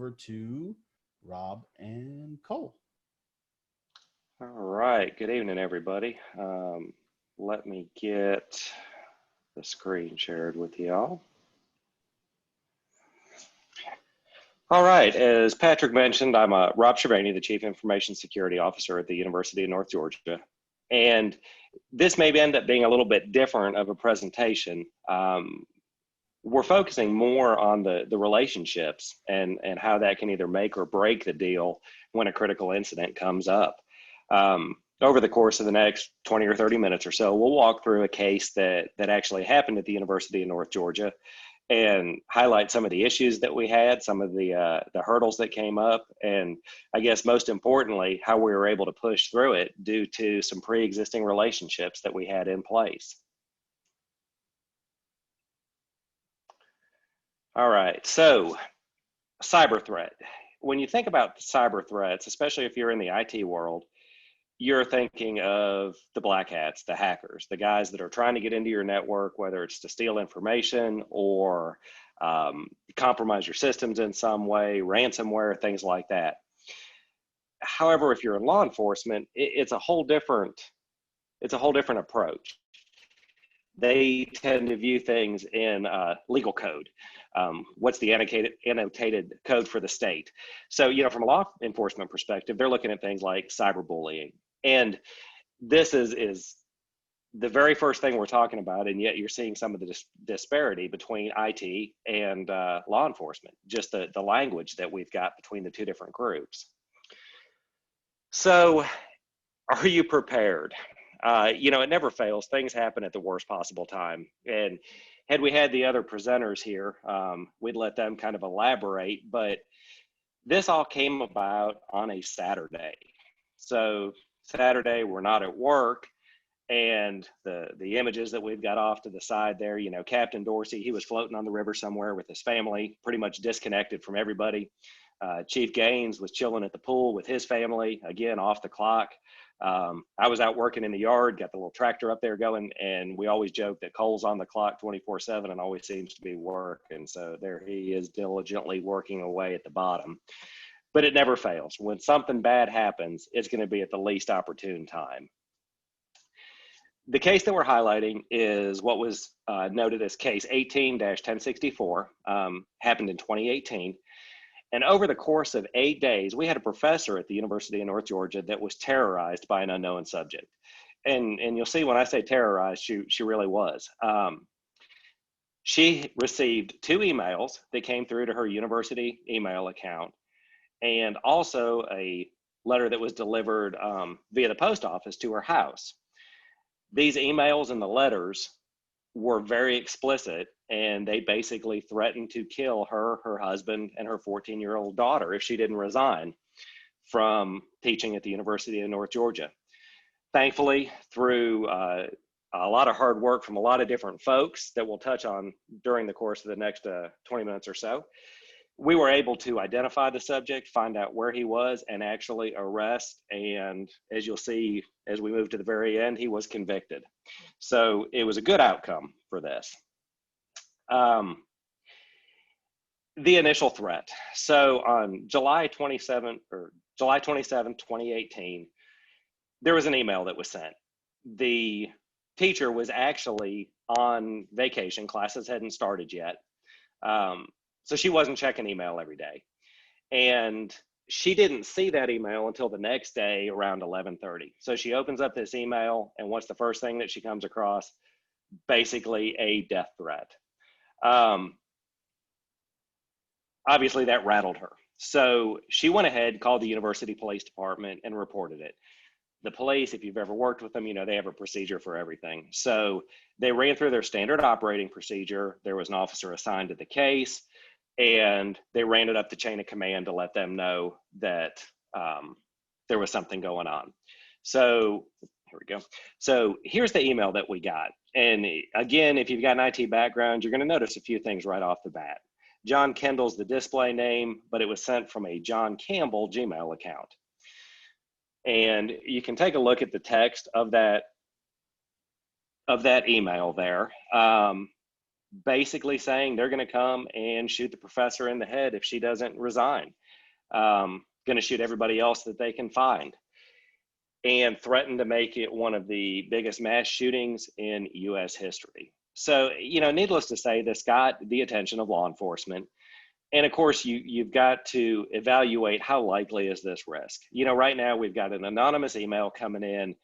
over to Rob and Cole. All right, good evening, everybody. Let me get the screen shared with y'all. All right, as Patrick mentioned, I'm Rob Cherveny, the Chief Information Security Officer at the University of North Georgia. And this may end up being a little bit different of a presentation. We're focusing more on the relationships and how that can either make or break the deal when a critical incident comes up. Over the course of the next 20 or 30 minutes or so, we'll walk through a case that actually happened at the University of North Georgia and highlight some of the issues that we had, some of the hurdles that came up, and I guess most importantly, how we were able to push through it due to some pre-existing relationships that we had in place. All right, so cyber threat. When you think about cyber threats, especially if you're in the IT world, you're thinking of the black hats, the hackers, the guys that are trying to get into your network, whether it's to steal information or compromise your systems in some way, ransomware, things like that. However, if you're in law enforcement, it's a whole different approach. They tend to view things in legal code. What's the annotated code for the state? So, from a law enforcement perspective, they're looking at things like cyberbullying. And this is the very first thing we're talking about, and yet you're seeing some of the disparity between IT and law enforcement, just the language that we've got between the two different groups. So, are you prepared? It never fails. Things happen at the worst possible time. And had we had the other presenters here, we'd let them kind of elaborate, but this all came about on a Saturday. So Saturday, we're not at work, and the images that we've got off to the side there, Captain Dorsey, he was floating on the river somewhere with his family, pretty much disconnected from everybody. Chief Gaines was chilling at the pool with his family, again, off the clock. I was out working in the yard, got the little tractor up there going, and we always joke that Cole's on the clock 24/7 and always seems to be working. So there he is, diligently working away at the bottom. But it never fails. When something bad happens, it's going to be at the least opportune time. The case that we're highlighting is what was noted as case 18-1064, happened in 2018. And over the course of 8 days, we had a professor at the University of North Georgia that was terrorized by an unknown subject. And you'll see when I say terrorized, she really was. She received 2 emails that came through to her university email account, and also a letter that was delivered via the post office to her house. These emails and the letters were very explicit, and they basically threatened to kill her, her husband, and her 14-year-old daughter if she didn't resign from teaching at the University of North Georgia. Thankfully, through a lot of hard work from a lot of different folks that we'll touch on during the course of the next 20 minutes or so, we were able to identify the subject, find out where he was, and actually arrest. And as you'll see, as we move to the very end, he was convicted. So it was a good outcome for this. The initial threat. So on July 27, 2018, there was an email that was sent. The teacher was actually on vacation. Classes hadn't started yet. So she wasn't checking email every day. And she didn't see that email until the next day around 11:30. So she opens up this email, and what's the first thing that she comes across? Basically a death threat. Obviously that rattled her. So she went ahead, called the university police department, and reported it. The police, if you've ever worked with them, they have a procedure for everything. So they ran through their standard operating procedure. There was an officer assigned to the case, and they ran it up the chain of command to let them know that there was something going on. So here we go. So here's the email that we got. And again, if you've got an IT background, you're going to notice a few things right off the bat. John Kendall's the display name, but it was sent from a John Campbell Gmail account. And you can take a look at the text of that email there. basically saying they're going to come and shoot the professor in the head if she doesn't resign. Going to shoot everybody else that they can find, and threatened to make it one of the biggest mass shootings in U.S. history. So, needless to say, this got the attention of law enforcement. And of course, you've got to evaluate how likely is this risk. Right now we've got an anonymous email coming in.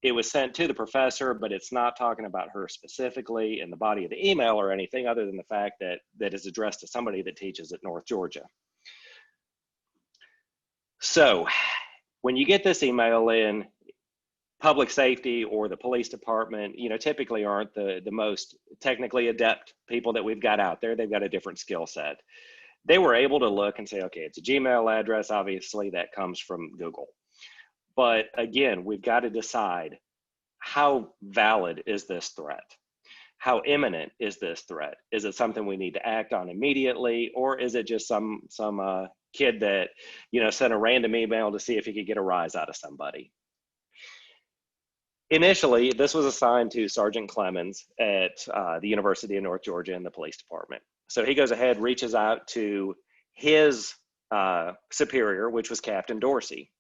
It was sent to the professor, but it's not talking about her specifically in the body of the email or anything other than the fact that it's addressed to somebody that teaches at North Georgia. So when you get this email in, public safety or the police department, typically aren't the most technically adept people that we've got out there. They've got a different skill set. They were able to look and say, okay, it's a Gmail address. Obviously, that comes from Google. But again, we've got to decide, how valid is this threat? How imminent is this threat? Is it something we need to act on immediately, or is it just some kid that sent a random email to see if he could get a rise out of somebody? Initially, this was assigned to Sergeant Clemens at the University of North Georgia in the police department. So he goes ahead, reaches out to his superior, which was Captain Dorsey.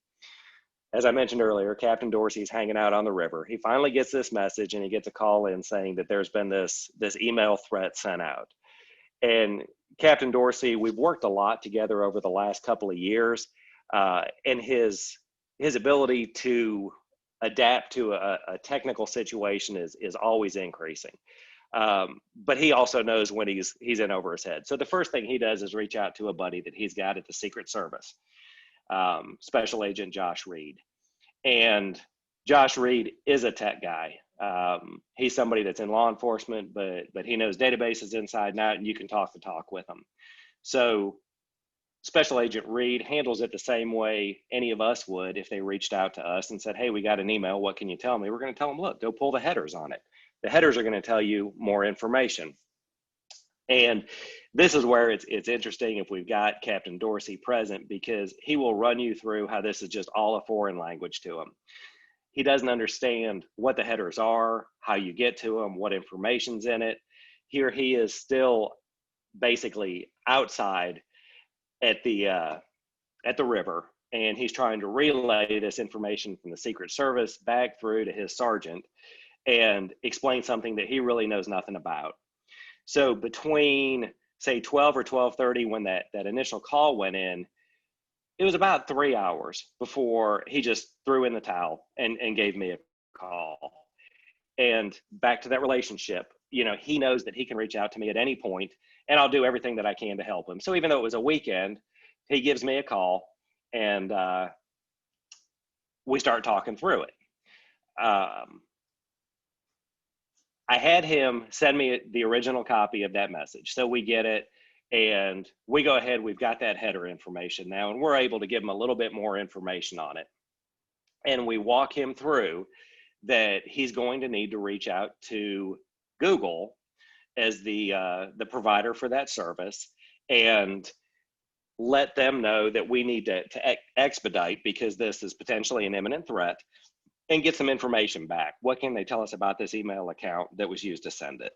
As I mentioned earlier, Captain Dorsey's hanging out on the river. He finally gets this message and he gets a call in saying that there's been this email threat sent out. And Captain Dorsey, we've worked a lot together over the last couple of years, and his ability to adapt to a technical situation is always increasing. But he also knows when he's in over his head. So the first thing he does is reach out to a buddy that he's got at the Secret Service, Special Agent Josh Reed. And Josh Reed is a tech guy. He's somebody that's in law enforcement, but he knows databases inside and out, and you can talk the talk with him. So Special Agent Reed handles it the same way any of us would if they reached out to us and said, hey, we got an email, what can you tell me? We're going to tell them, look, go pull the headers on it. The headers are going to tell you more information. And this is where it's interesting if we've got Captain Dorsey present, because he will run you through how this is just all a foreign language to him. He doesn't understand what the headers are, how you get to them, what information's in it. Here he is still basically outside at the river, and he's trying to relay this information from the Secret Service back through to his sergeant and explain something that he really knows nothing about. So between, say, 12 or 12:30 when that initial call went in, it was about 3 hours before he just threw in the towel and gave me a call. And back to that relationship, he knows that he can reach out to me at any point, and I'll do everything that I can to help him. So even though it was a weekend, he gives me a call, and we start talking through it. I had him send me the original copy of that message. So we get it, and we go ahead, we've got that header information now, and we're able to give him a little bit more information on it. And we walk him through that he's going to need to reach out to Google as the provider for that service, and let them know that we need to expedite, because this is potentially an imminent threat, and get some information back. What can they tell us about this email account that was used to send it?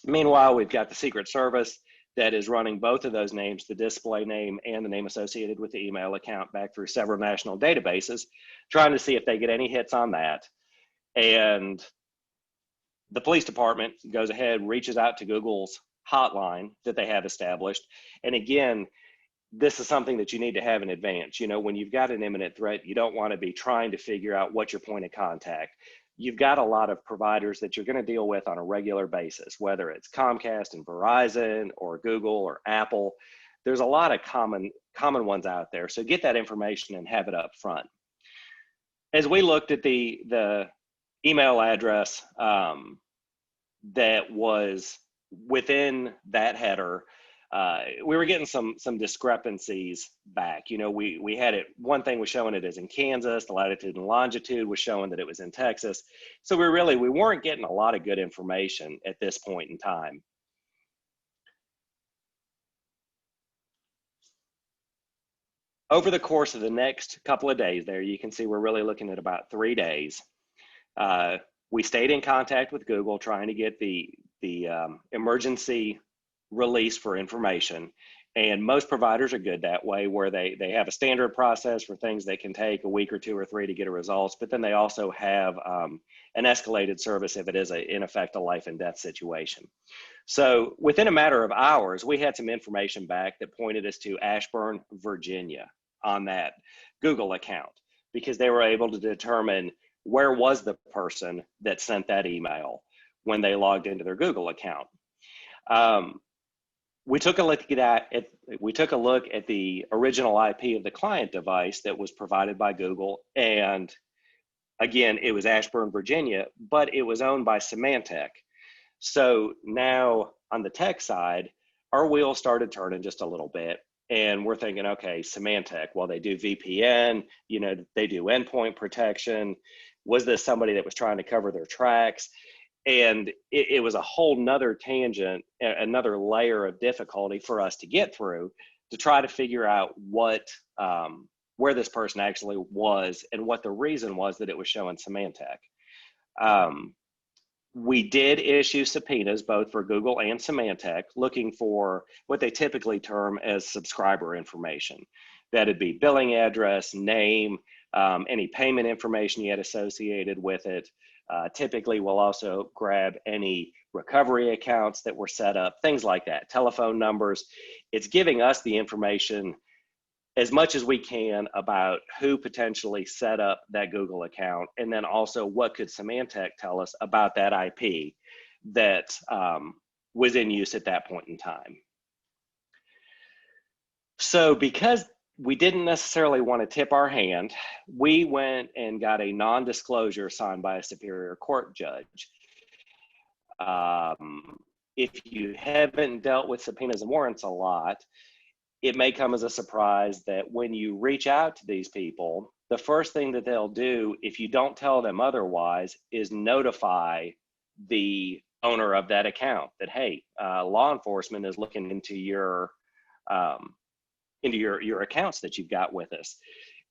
Meanwhile, we've got the Secret Service that is running both of those names, the display name and the name associated with the email account, back through several national databases, trying to see if they get any hits on that. And the police department goes ahead, reaches out to Google's hotline that they have established. And again, this is something that you need to have in advance. When you've got an imminent threat, you don't want to be trying to figure out what's your point of contact. You've got a lot of providers that you're going to deal with on a regular basis, whether it's Comcast and Verizon or Google or Apple. There's a lot of common ones out there. So get that information and have it up front. As we looked at the email address that was within that header, we were getting some discrepancies back. We had it, one thing was showing it as in Kansas, the latitude and longitude was showing that it was in Texas. So we weren't getting a lot of good information at this point in time. Over the course of the next couple of days there, you can see we're really looking at about 3 days. We stayed in contact with Google, trying to get the emergency release for information. And most providers are good that way, where they have a standard process for things that can take a week or 2 or 3 to get a results, but then they also have an escalated service if it is in effect a life and death situation. So within a matter of hours, we had some information back that pointed us to Ashburn, Virginia on that Google account, because they were able to determine where was the person that sent that email when they logged into their Google account. We took a look at the original IP of the client device that was provided by Google, and again, it was Ashburn, Virginia, but it was owned by Symantec. So now on the tech side, our wheels started turning just a little bit, and we're thinking, okay, Symantec, well, they do VPN, they do endpoint protection. Was this somebody that was trying to cover their tracks? And it was a whole nother tangent, another layer of difficulty for us to get through to try to figure out where this person actually was and what the reason was that it was showing Symantec. We did issue subpoenas both for Google and Symantec, looking for what they typically term as subscriber information. That'd be billing address, name, any payment information you had associated with it. Typically, we'll also grab any recovery accounts that were set up, things like that, telephone numbers. It's giving us the information as much as we can about who potentially set up that Google account, and then also what could Symantec tell us about that IP that was in use at that point in time. So because we didn't necessarily want to tip our hand, we went and got a non-disclosure signed by a superior court judge. If you haven't dealt with subpoenas and warrants a lot, it may come as a surprise that when you reach out to these people, the first thing that they'll do, if you don't tell them otherwise, is notify the owner of that account that, hey, law enforcement is looking into your accounts that you've got with us.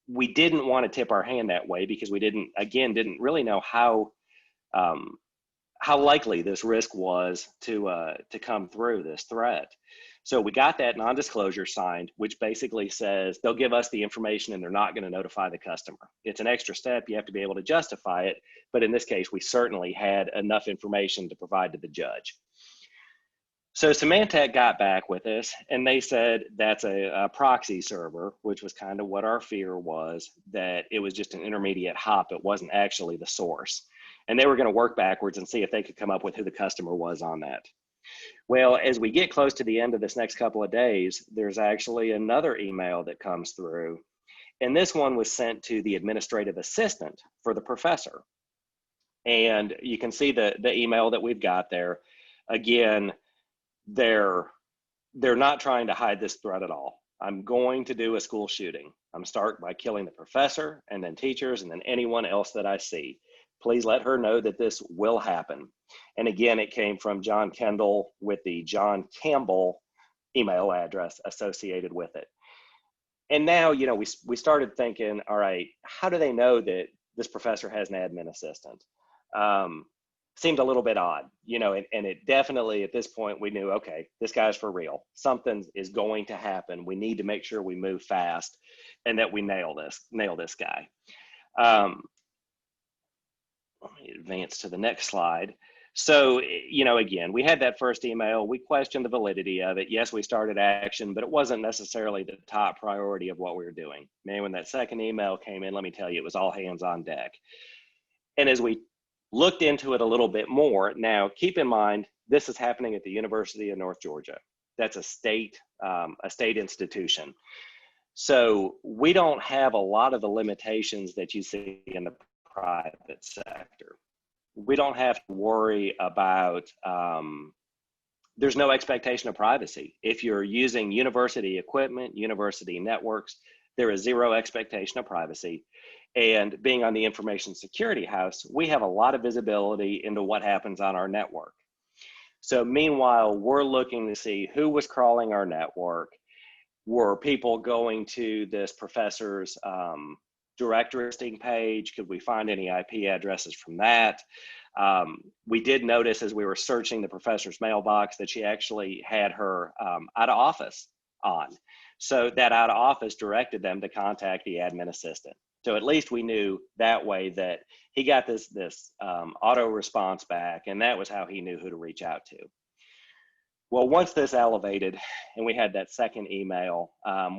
We didn't want to tip our hand that way because we didn't really know how likely this risk was to come through, this threat. So we got that non-disclosure signed, which basically says they'll give us the information and they're not going to notify the customer. It's an extra step. You have to be able to justify it. But in this case, we certainly had enough information to provide to the judge. So Symantec got back with us and they said that's a proxy server, which was kind of what our fear was, that it was just an intermediate hop. It wasn't actually the source. And they were going to work backwards and see if they could come up with who the customer was on that. Well, as we get close to the end of this next couple of days, there's actually another email that comes through. And this one was sent to the administrative assistant for the professor. And you can see the email that we've got there. Again, they're not trying to hide this threat at all. I'm going to do a school shooting. I'm start by killing the professor and then teachers and then anyone else that I see. Please let her know that this will happen. And again, it came from John Kendall with the John Campbell email address associated with it. And now, we started thinking, all right, how do they know that this professor has an admin assistant? Seemed a little bit odd, and it definitely, at this point, we knew, okay, this guy's for real. Something is going to happen. We need to make sure we move fast and that we nail this guy. Let me advance to the next slide. So, again, we had that first email. We questioned the validity of it. Yes, we started action, but it wasn't necessarily the top priority of what we were doing. Man, when that second email came in, let me tell you, it was all hands on deck. And as we looked into it a little bit more, now keep in mind, this is happening at the University of North Georgia. That's a state institution. So we don't have a lot of the limitations that you see in the private sector. We don't have to worry about, there's no expectation of privacy. If you're using university equipment, university networks, there is zero expectation of privacy. And being on the information security house, we have a lot of visibility into what happens on our network. So meanwhile, we're looking to see who was crawling our network. Were people going to this professor's directory listing page? Could we find any IP addresses from that? We did notice as we were searching the professor's mailbox that she actually had her out of office on. So that out of office directed them to contact the admin assistant. So at least we knew that way that he got this auto response back, and that was how he knew who to reach out to. Well, once this elevated and we had that second email,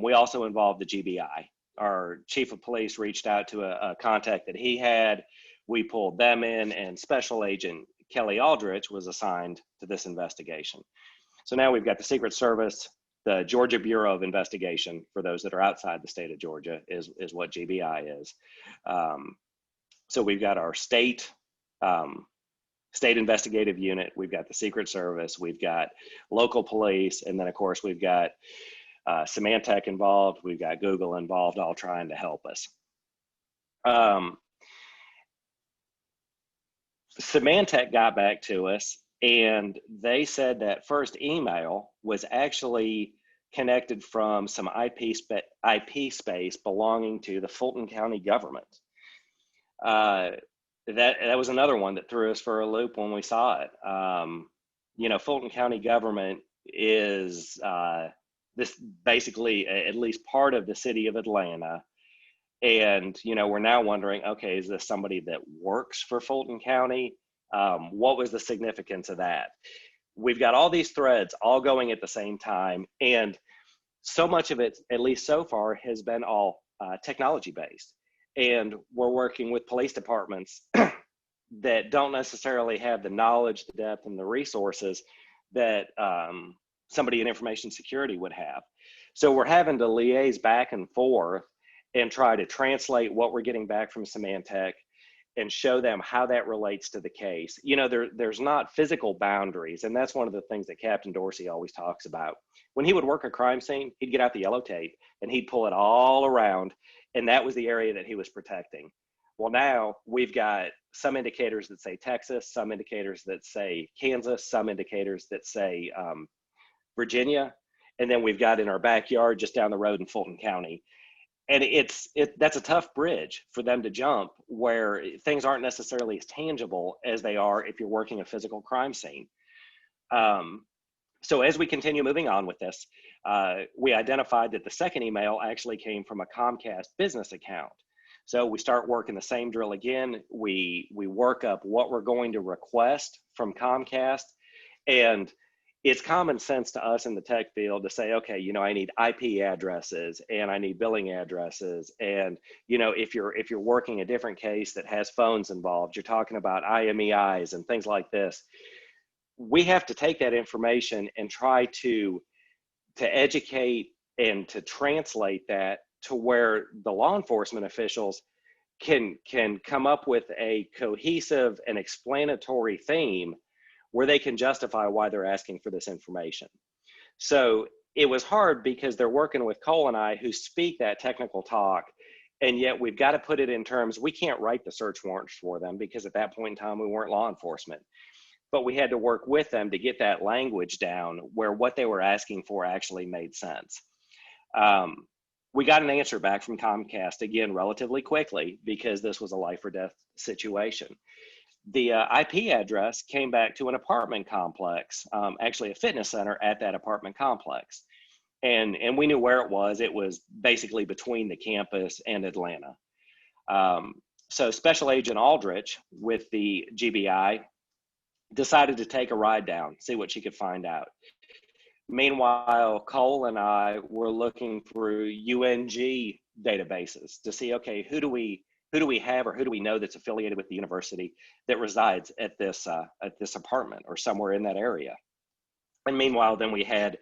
we also involved the GBI. Our chief of police reached out to a contact that he had. We pulled them in, and Special Agent Kelly Aldrich was assigned to this investigation. So now we've got the Secret Service, the Georgia Bureau of Investigation, for those that are outside the state of Georgia, is what GBI is. So we've got our state investigative unit, we've got the Secret Service, we've got local police, and then of course we've got Symantec involved, we've got Google involved, all trying to help us. Symantec got back to us, and they said that first email was actually connected from some IP space belonging to the Fulton County government. That was another one that threw us for a loop when we saw it. You know, Fulton County government is this basically at least part of the city of Atlanta. And, you know, we're now wondering, okay, is this somebody that works for Fulton County? What was the significance of that? We've got all these threads all going at the same time. And so much of it, at least so far, has been all technology based. And we're working with police departments that don't necessarily have the knowledge, the depth, and the resources that somebody in information security would have. So we're having to liaise back and forth and try to translate what we're getting back from Symantec and show them how that relates to the case. You know, there's not physical boundaries, and that's one of the things that Captain Dorsey always talks about. When he would work a crime scene, he'd get out the yellow tape and he'd pull it all around, and that was the area that he was protecting. Well, now we've got some indicators that say Texas, some indicators that say Kansas, some indicators that say Virginia, and then we've got in our backyard just down the road in Fulton County. And that's a tough bridge for them to jump, where things aren't necessarily as tangible as they are if you're working a physical crime scene. So as we continue moving on with this, we identified that the second email actually came from a Comcast business account. So we start working the same drill again. We work up what we're going to request from Comcast, and it's common sense to us in the tech field to say, okay, you know, I need IP addresses and I need billing addresses. And, you know, if you're working a different case that has phones involved, you're talking about IMEIs and things like this. We have to take that information and try to educate and to translate that to where the law enforcement officials can come up with a cohesive and explanatory theme where they can justify why they're asking for this information. So it was hard because they're working with Cole and I who speak that technical talk, and yet we've got to put it in terms, we can't write the search warrants for them because at that point in time we weren't law enforcement. But we had to work with them to get that language down where what they were asking for actually made sense. We got an answer back from Comcast, again, relatively quickly because this was a life or death situation. The IP address came back to an apartment complex, actually a fitness center at that apartment complex. And we knew where it was. It was basically between the campus and Atlanta. So Special Agent Aldrich with the GBI decided to take a ride down, see what she could find out. Meanwhile, Cole and I were looking through UNG databases to see, okay, who do we have or who do we know that's affiliated with the university that resides at this apartment or somewhere in that area. And meanwhile, then we had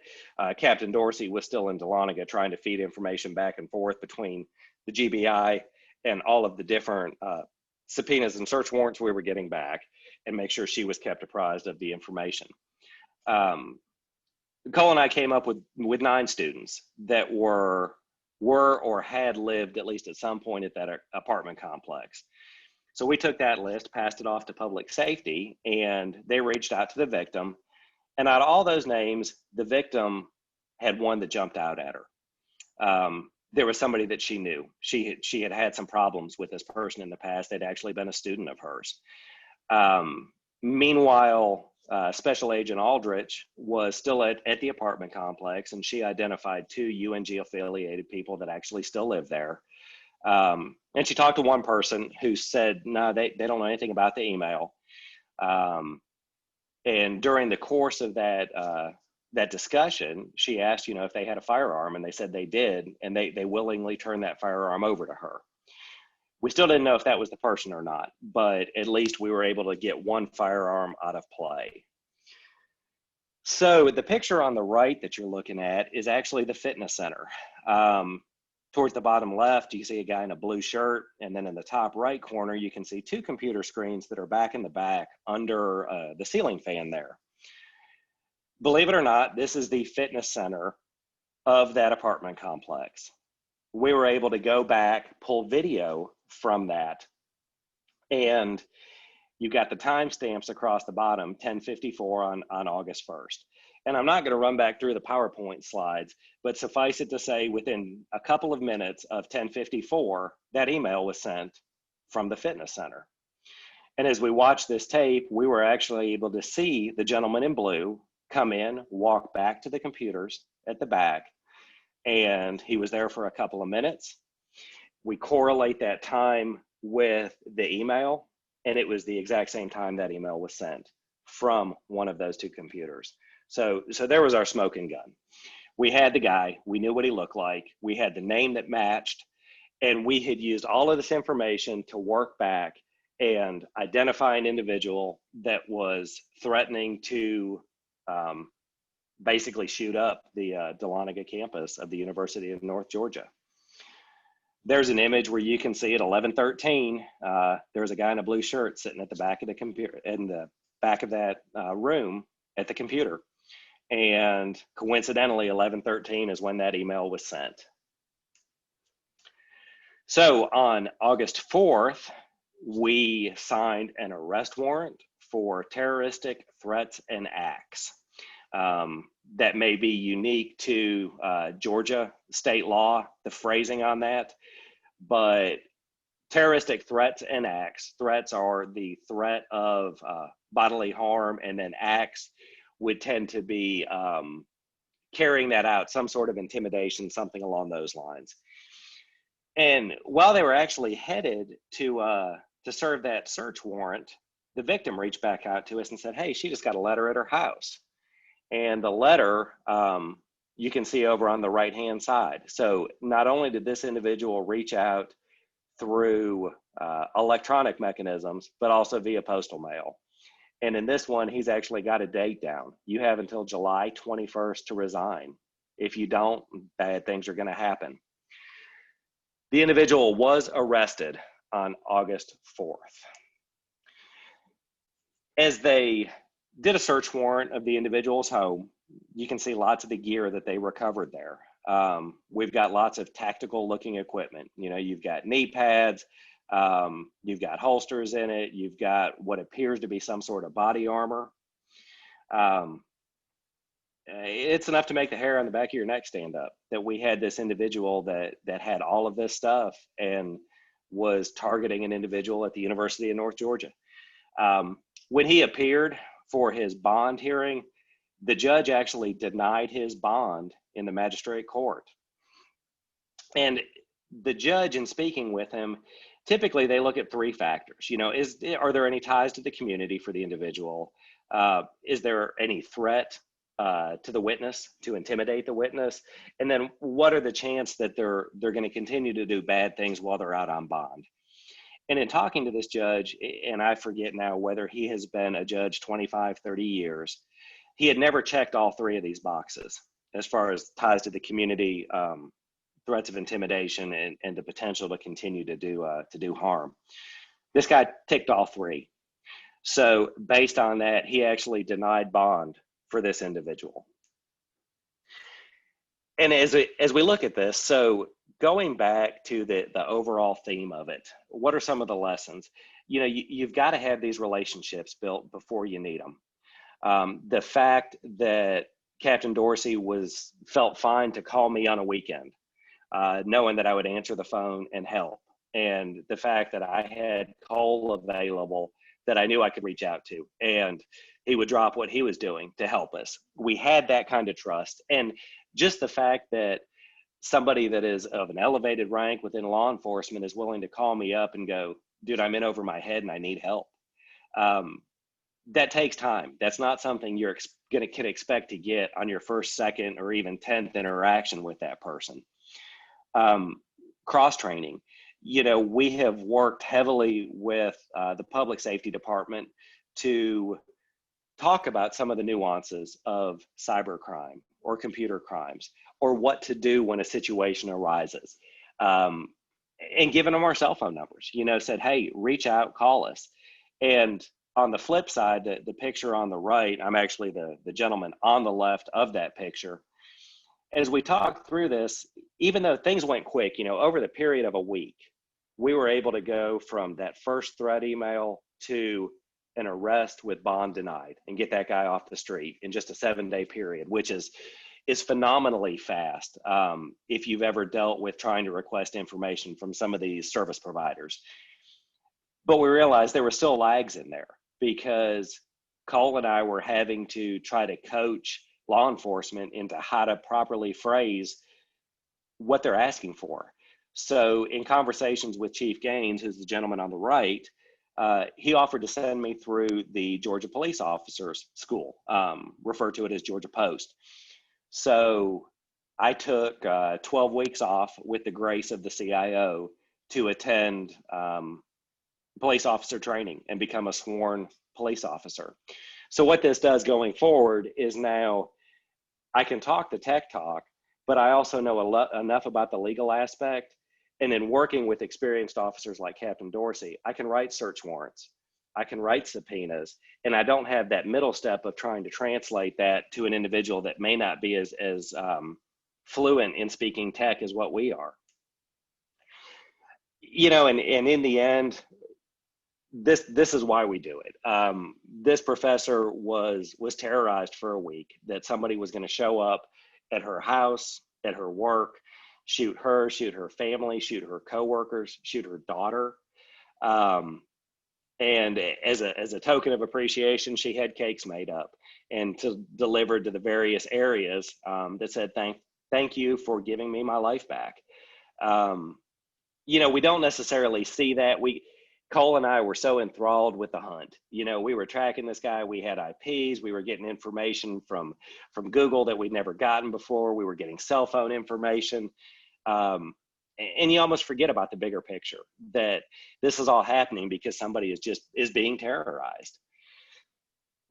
Captain Dorsey was still in Dahlonega trying to feed information back and forth between the GBI and all of the different subpoenas and search warrants we were getting back and make sure she was kept apprised of the information. Cole and I came up with 9 students that were or had lived at least at some point at that apartment complex. So we took that list, passed it off to public safety, and they reached out to the victim. And out of all those names, the victim had one that jumped out at her. there was somebody that she knew. She had had some problems with this person in the past. They'd actually been a student of hers. Meanwhile, Special Agent Aldrich was still at the apartment complex, and she identified 2 UNG affiliated people that actually still live there. And she talked to one person who said, no, they don't know anything about the email. And during the course of that discussion, she asked, if they had a firearm, and they said they did, and they willingly turned that firearm over to her. We still didn't know if that was the person or not, but at least we were able to get one firearm out of play. So the picture on the right that you're looking at is actually the fitness center. Towards the bottom left, you see a guy in a blue shirt, and then in the top right corner, you can see 2 computer screens that are back in the back under the ceiling fan there. Believe it or not, this is the fitness center of that apartment complex. We were able to go back, pull video from that, and you got the timestamps across the bottom, 10:54 on August 1st. And I'm not going to run back through the PowerPoint slides, but suffice it to say, within a couple of minutes of 10:54, that email was sent from the fitness center. And as we watched this tape, we were actually able to see the gentleman in blue come in, walk back to the computers at the back, and he was there for a couple of minutes. We correlate that time with the email, and it was the exact same time that email was sent from one of those 2 computers. So there was our smoking gun. We had the guy, we knew what he looked like, we had the name that matched, and we had used all of this information to work back and identify an individual that was threatening to basically shoot up the Dahlonega campus of the University of North Georgia. There's an image where you can see at 11:13, there's a guy in a blue shirt sitting at the back of the computer, in the back of that room at the computer. And coincidentally, 11:13 is when that email was sent. So on August 4th, we signed an arrest warrant for terroristic threats and acts. That may be unique to Georgia state law, the phrasing on that, but terroristic threats and acts, threats are the threat of bodily harm, and then acts would tend to be carrying that out, some sort of intimidation, something along those lines. And while they were actually headed to serve that search warrant, the victim reached back out to us and said, hey, she just got a letter at her house. And the letter you can see over on the right-hand side. So not only did this individual reach out through electronic mechanisms, but also via postal mail. And in this one, he's actually got a date down. You have until July 21st to resign. If you don't, bad things are going to happen. The individual was arrested on August 4th. As they did a search warrant of the individual's home, you can see lots of the gear that they recovered there. We've got lots of tactical looking equipment. You've got knee pads, you've got holsters in it, you've got what appears to be some sort of body armor. It's enough to make the hair on the back of your neck stand up that we had this individual that had all of this stuff and was targeting an individual at the University of North Georgia. When he appeared for his bond hearing, the judge actually denied his bond in the magistrate court. And the judge, in speaking with him, typically they look at 3 factors. Are there any ties to the community for the individual? Is there any threat to the witness, to intimidate the witness? And then what are the chances that they're going to continue to do bad things while they're out on bond? And in talking to this judge, and I forget now whether he has been a judge 25, 30 years, he had never checked all 3 of these boxes as far as ties to the community, threats of intimidation, and the potential to continue to do harm. This guy ticked all 3. So based on that, he actually denied bond for this individual. And as we look at this, so going back to the overall theme of it, what are some of the lessons? You've got to have these relationships built before you need them. The fact that Captain Dorsey felt fine to call me on a weekend, knowing that I would answer the phone and help. And the fact that I had Cole available that I knew I could reach out to, and he would drop what he was doing to help us. We had that kind of trust. And just the fact that somebody that is of an elevated rank within law enforcement is willing to call me up and go, dude, I'm in over my head and I need help. That takes time. That's not something you're can expect to get on your first, second, or even 10th interaction with that person. Cross training. We have worked heavily with the public safety department to talk about some of the nuances of cybercrime or computer crimes, or what to do when a situation arises. And giving them our cell phone numbers, said, hey, reach out, call us. And on the flip side, the picture on the right, I'm actually the gentleman on the left of that picture. As we talked through this, even though things went quick, over the period of a week, we were able to go from that first threat email to an arrest with bond denied and get that guy off the street in just a 7-day period, which is phenomenally fast if you've ever dealt with trying to request information from some of these service providers. But we realized there were still lags in there because Cole and I were having to try to coach law enforcement into how to properly phrase what they're asking for. So in conversations with Chief Gaines, who's the gentleman on the right, he offered to send me through the Georgia Police Officers School, referred to it as Georgia Post. So I took 12 weeks off with the grace of the CIO to attend police officer training and become a sworn police officer. So what this does going forward is now I can talk the tech talk, but I also know enough about the legal aspect. And then working with experienced officers like Captain Dorsey, I can write search warrants, I can write subpoenas, and I don't have that middle step of trying to translate that to an individual that may not be as fluent in speaking tech as what we are. And in the end, this is why we do it. This professor was terrorized for a week that somebody was going to show up at her house, at her work, shoot her family, shoot her coworkers, shoot her daughter. And as a token of appreciation, she had cakes made up and delivered to the various areas that said, thank you for giving me my life back. We don't necessarily see that. Cole and I were so enthralled with the hunt. We were tracking this guy. We had IPs. We were getting information from Google that we'd never gotten before. We were getting cell phone information. And you almost forget about the bigger picture, that this is all happening because somebody is being terrorized.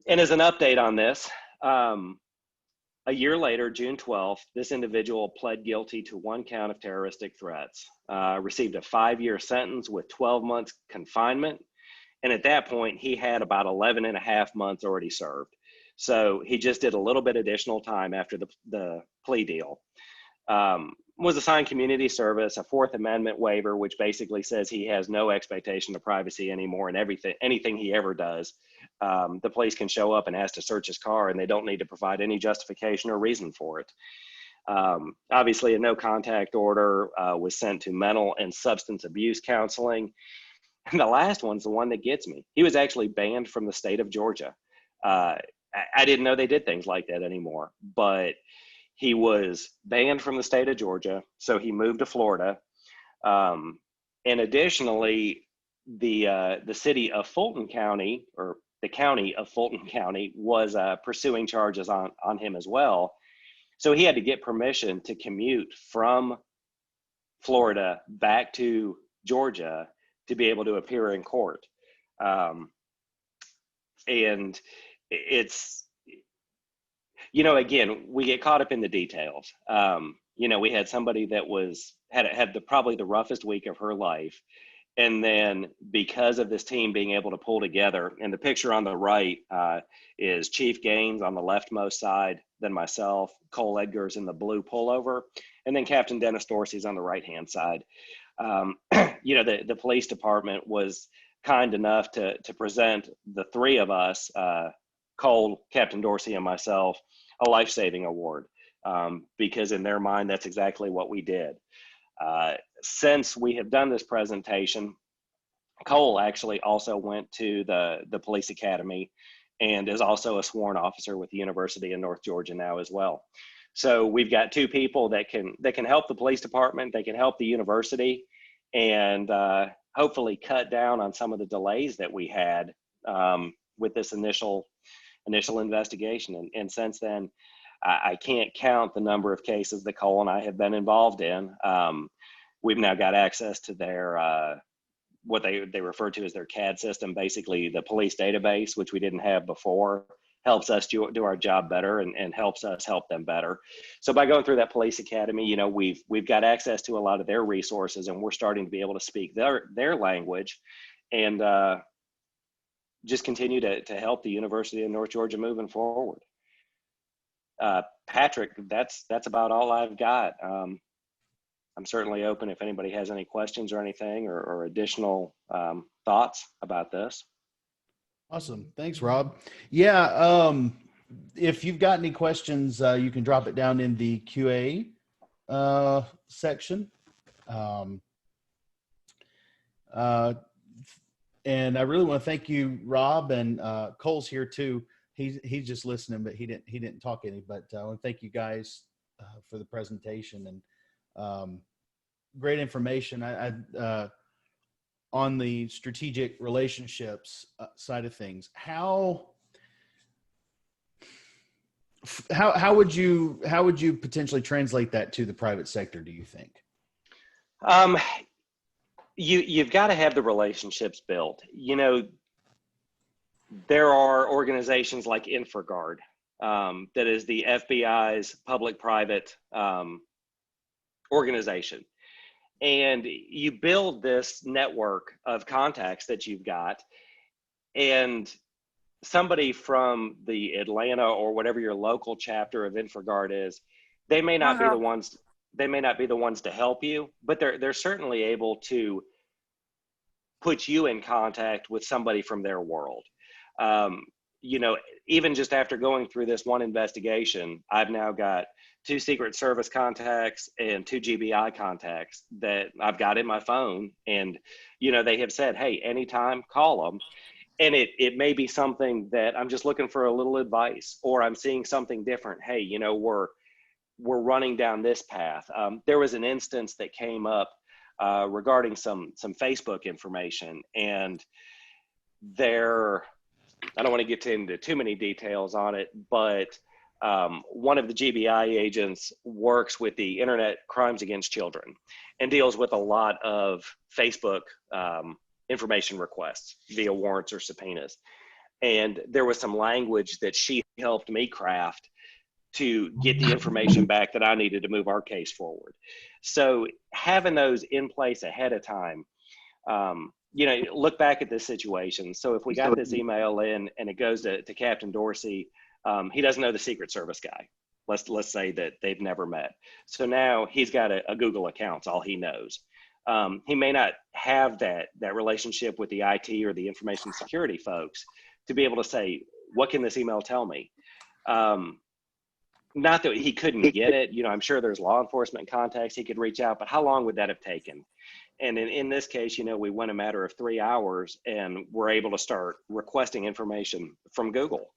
And as an update on this, a year later, June 12th, this individual pled guilty to 1 count of terroristic threats, received a 5-year sentence with 12 months confinement. And at that point, he had about 11 and a half months already served. So he just did a little bit additional time after the plea deal. Was assigned community service, a Fourth Amendment waiver, which basically says he has no expectation of privacy anymore, and anything he ever does, the police can show up and ask to search his car, and they don't need to provide any justification or reason for it. Obviously, a no contact order was sent to mental and substance abuse counseling. And the last one's the one that gets me. He was actually banned from the state of Georgia. I didn't know they did things like that anymore, but he was banned from the state of Georgia, so he moved to Florida. And additionally, the city of Fulton County, or the county of Fulton County, was pursuing charges on him as well. So he had to get permission to commute from Florida back to Georgia to be able to appear in court. And it's, again, we get caught up in the details. We had somebody that had probably the roughest week of her life. And then because of this team being able to pull together, and the picture on the right is Chief Gaines on the leftmost side, then myself, Cole Edgar's in the blue pullover, and then Captain Dennis Dorsey's on the right-hand side. The police department was kind enough to present the three of us, Cole, Captain Dorsey, and myself, a life-saving award, because in their mind, that's exactly what we did. Since we have done this presentation, Cole actually also went to the police academy and is also a sworn officer with the University of North Georgia now as well. So we've got two people that can help the police department, they can help the university, and hopefully cut down on some of the delays that we had with this initial investigation. And since then, I can't count the number of cases that Cole and I have been involved in. We've now got access to their what they refer to as their CAD system, basically the police database, which we didn't have before, helps us do our job better and helps us help them better. So by going through that police academy, you know, we've got access to a lot of their resources, and we're starting to be able to speak their language and just continue to help the University of North Georgia moving forward. Patrick, that's about all I've got. I'm certainly open if anybody has any questions or anything or additional thoughts about this. Awesome. Thanks, Rob. Yeah. If you've got any questions, you can drop it down in the QA section. And I really want to thank you, Rob, and Cole's here too. He's just listening, but he didn't talk any. But I want to thank you guys for the presentation and great information. I on the strategic relationships side of things. How would you potentially translate that to the private sector, do you think? You've got to have the relationships built. You know, there are organizations like InfraGard, that is the FBI's public-private organization. And you build this network of contacts that you've got, and somebody from the Atlanta or whatever your local chapter of InfraGard is, they may not be the ones. They may not be the ones to help you, but they're certainly able to put you in contact with somebody from their world. You know, even just after going through this one investigation, I've now got 2 Secret Service contacts and 2 GBI contacts that I've got in my phone. And, you know, they have said, hey, anytime, call them. And it may be something that I'm just looking for a little advice, or I'm seeing something different. Hey, you know, we're running down this path. There was an instance that came up regarding some Facebook information, and I don't want to get into too many details on it, but one of the GBI agents works with the Internet Crimes Against Children and deals with a lot of Facebook information requests via warrants or subpoenas. And there was some language that she helped me craft to get the information back that I needed to move our case forward. So having those in place ahead of time, you know, look back at this situation. So if we got this email in and it goes to Captain Dorsey, he doesn't know the Secret Service guy. Let's say that they've never met. So now he's got a Google account, it's all he knows. He may not have that relationship with the IT or the information security folks to be able to say, what can this email tell me? Not that he couldn't get it, you know, I'm sure there's law enforcement contacts he could reach out, but how long would that have taken? And in this case, you know, we went a matter of 3 hours and we're able to start requesting information from Google.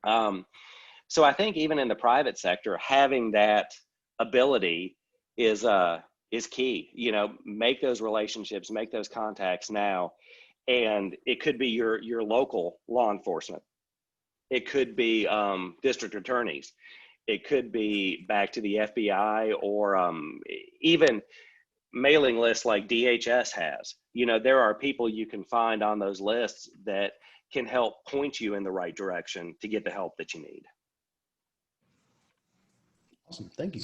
So I think even in the private sector, having that ability is key. You know, make those relationships, make those contacts now. And it could be your local law enforcement. It could be district attorneys. It could be back to the FBI or even mailing lists like DHS has. You know, there are people you can find on those lists that can help point you in the right direction to get the help that you need. Awesome. Thank you.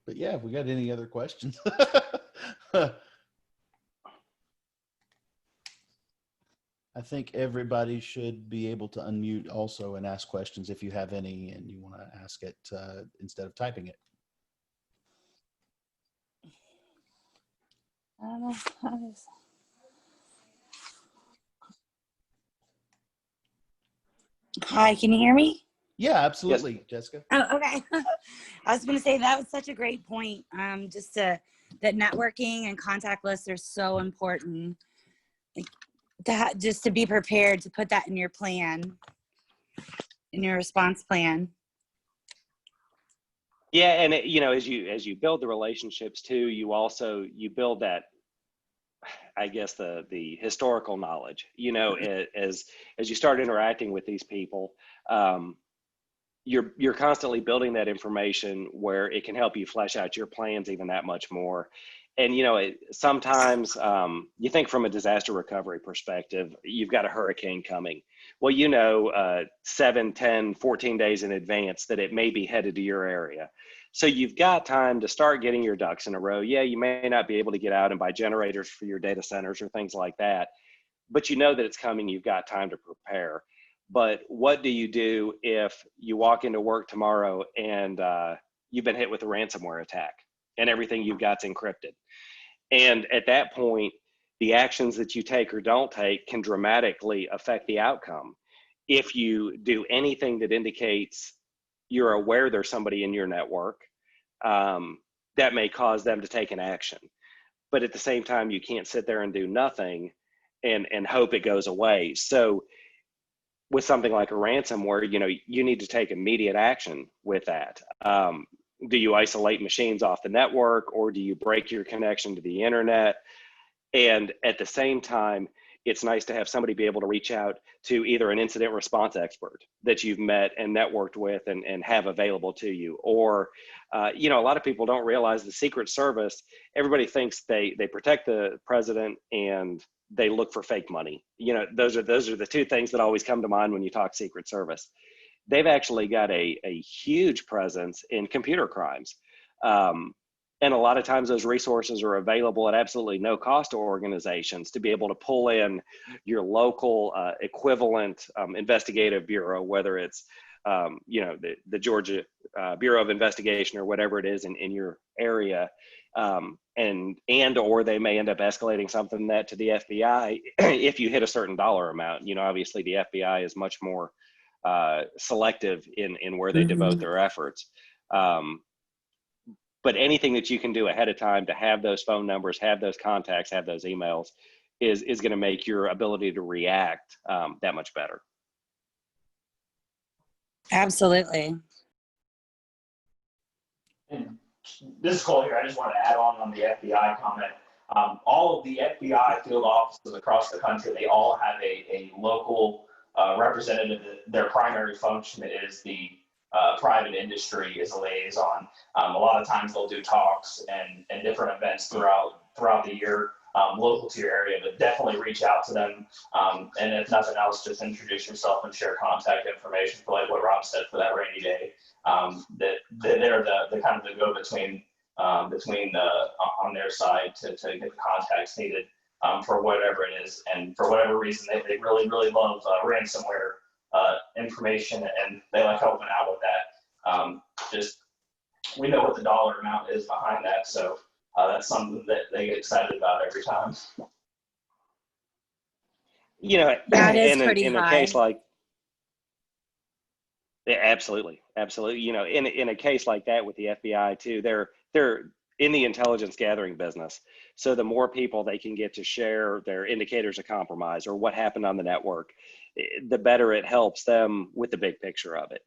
But yeah, if we got any other questions. I think everybody should be able to unmute also and ask questions if you have any and you want to ask it instead of typing it. I don't know. Hi, can you hear me? Yeah, absolutely, Yes. Jessica. Oh, okay. I was going to say that was such a great point. That networking and contact lists are so important. Like, just to be prepared to put that in your plan, in your response plan. Yeah, and as you build the relationships too, you build that, I guess, the historical knowledge. As you start interacting with these people, you're constantly building that information where it can help you flesh out your plans even that much more. And sometimes you think from a disaster recovery perspective, you've got a hurricane coming. Well, 7, 10, 14 days in advance that it may be headed to your area. So you've got time to start getting your ducks in a row. Yeah, you may not be able to get out and buy generators for your data centers or things like that, but you know that it's coming. You've got time to prepare. But what do you do if you walk into work tomorrow and you've been hit with a ransomware attack and everything you've got's encrypted? And at that point, the actions that you take or don't take can dramatically affect the outcome. If you do anything that indicates you're aware there's somebody in your network, that may cause them to take an action. But at the same time, you can't sit there and do nothing and hope it goes away. So with something like a ransomware, you need to take immediate action with that. Do you isolate machines off the network, or do you break your connection to the internet? And at the same time, it's nice to have somebody be able to reach out to either an incident response expert that you've met and networked with and have available to you. Or, a lot of people don't realize the Secret Service, everybody thinks they protect the president and they look for fake money. Those are the two things that always come to mind when you talk Secret Service. They've actually got a huge presence in computer crimes. And a lot of times those resources are available at absolutely no cost to organizations to be able to pull in your local equivalent investigative bureau, whether it's, the Georgia Bureau of Investigation or whatever it is in your area. Or they may end up escalating something that to the FBI if you hit a certain dollar amount. Obviously the FBI is much more selective in where they devote their efforts. But anything that you can do ahead of time to have those phone numbers, have those contacts, have those emails is going to make your ability to react that much better. Absolutely. And this is Cole here. I just wanted to add on the FBI comment. All of the FBI field offices across the country, they all have a local representative. Their primary function is the private industry as a liaison. A lot of times they'll do talks and different events throughout the year local to your area, but definitely reach out to them. And if nothing else, just introduce yourself and share contact information for like what Rob said for that rainy day. That they're the kind of the go-between on their side to get the contacts needed for whatever it is. And for whatever reason, they really, really love ransomware information, and they like helping out with that. Just we know what the dollar amount is behind that, so that's something that they get excited about every time. That is pretty in high. A case like, yeah, absolutely. In a case like that with the FBI too, they're in the intelligence gathering business. So the more people they can get to share their indicators of compromise or what happened on the network, the better it helps them with the big picture of it.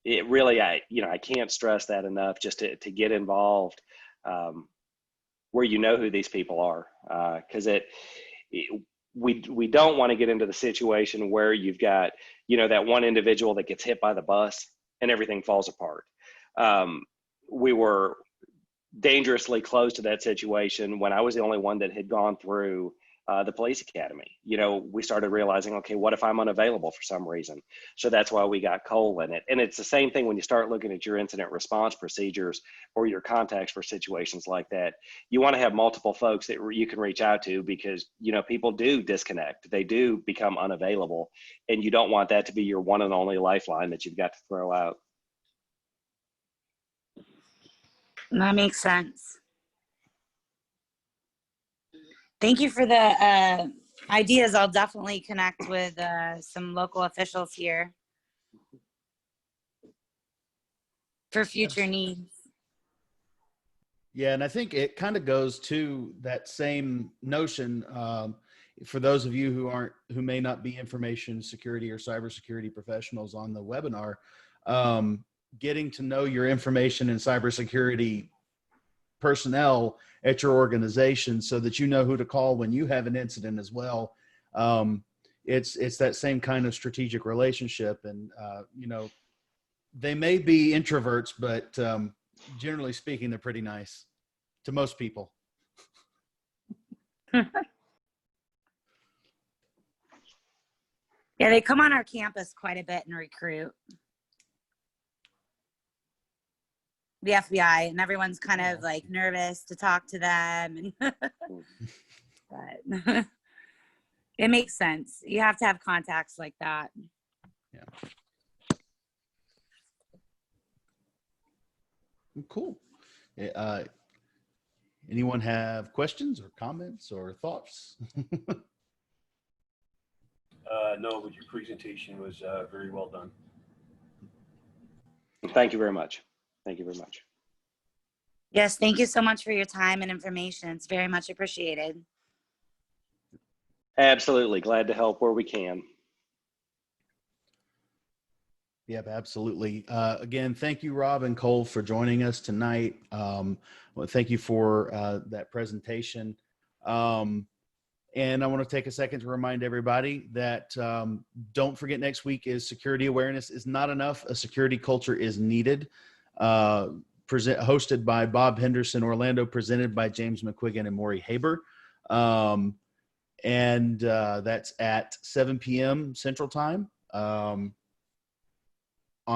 It really, I can't stress that enough, just to get involved where you know who these people are, because we don't want to get into the situation where you've got that one individual that gets hit by the bus and everything falls apart. We were dangerously close to that situation when I was the only one that had gone through the police academy. We started realizing, okay, what if I'm unavailable for some reason? So that's why we got Cole in it. And it's the same thing when you start looking at your incident response procedures or your contacts for situations like that. You want to have multiple folks that you can reach out to, because people do disconnect, they do become unavailable, and you don't want that to be your one and only lifeline that you've got to throw out. That makes sense. Thank you for the ideas. I'll definitely connect with some local officials here for future needs. Yeah, and I think it kind of goes to that same notion. For those of you who may not be information security or cybersecurity professionals on the webinar, getting to know your information and cybersecurity personnel at your organization so that you know who to call when you have an incident as well. It's that same kind of strategic relationship, and you know, they may be introverts, but generally speaking, they're pretty nice to most people. Yeah, they come on our campus quite a bit and recruit the FBI, and everyone's kind of like nervous to talk to them. And but it makes sense. You have to have contacts like that. Yeah. Cool. Anyone have questions or comments or thoughts? No, but your presentation was very well done. Thank you very much. Thank you very much. Yes, thank you so much for your time and information. It's very much appreciated. Absolutely. Glad to help where we can. Yep, absolutely. Again, thank you, Rob and Cole, for joining us tonight. Well, thank you for that presentation. And I want to take a second to remind everybody that don't forget, next week is Security Awareness is Not Enough. A Security Culture is Needed. Hosted by Bob Henderson, Orlando, presented by James McQuiggan and Maury Haber. And that's at 7 p.m. Central Time on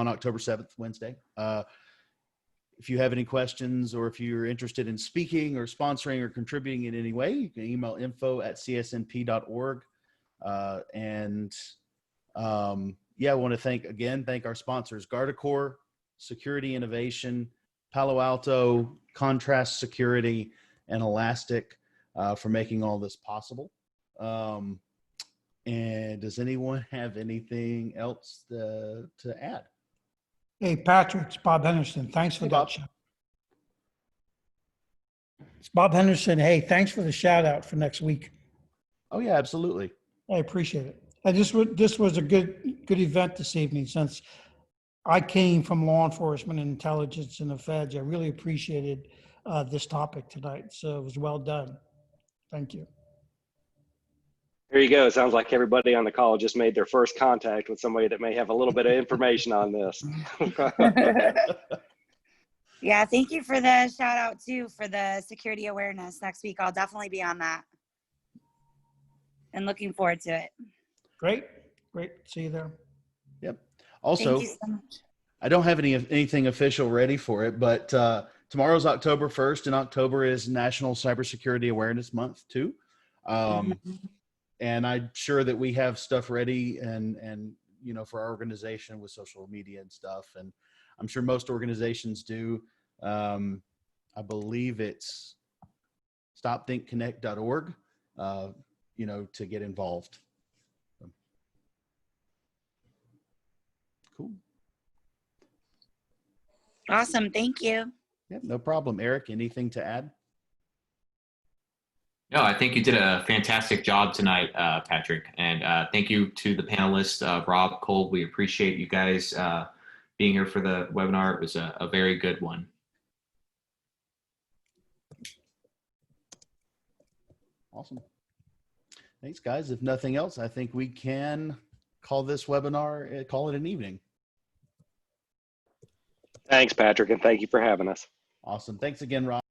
October 7th, Wednesday. If you have any questions, or if you're interested in speaking or sponsoring or contributing in any way, you can email info@csnp.org. Yeah, I want to thank our sponsors, Guardicore, Security Innovation, Palo Alto, Contrast Security, and Elastic for making all this possible. And does anyone have anything else to add? Hey, Patrick, it's Bob Henderson. Thanks for Hey, that. Bob. It's Bob Henderson. Hey, thanks for the shout out for next week. Oh yeah, absolutely. I appreciate it. And this was a good event this evening, since I came from law enforcement and intelligence and the feds. I really appreciated this topic tonight. So it was well done. Thank you. Here you go. It sounds like everybody on the call just made their first contact with somebody that may have a little bit of information on this. Yeah, thank you for the shout out too for the security awareness next week. I'll definitely be on that and looking forward to it. Great. See you there. Yep. Also, Thank you so much. I don't have anything official ready for it, but tomorrow's October 1st, and October is National Cybersecurity Awareness Month too. And I'm sure that we have stuff ready and you know, for our organization with social media and stuff. And I'm sure most organizations do. I believe it's stopthinkconnect.org, you know, to get involved. Cool. Awesome. Thank you. Yep, no problem. Eric, anything to add? No, I think you did a fantastic job tonight, Patrick. And thank you to the panelists, Rob, Cole. We appreciate you guys being here for the webinar. It was a very good one. Awesome. Thanks, guys. If nothing else, I think we can call this webinar, call it an evening. Thanks, Patrick, and thank you for having us. Awesome. Thanks again, Rob.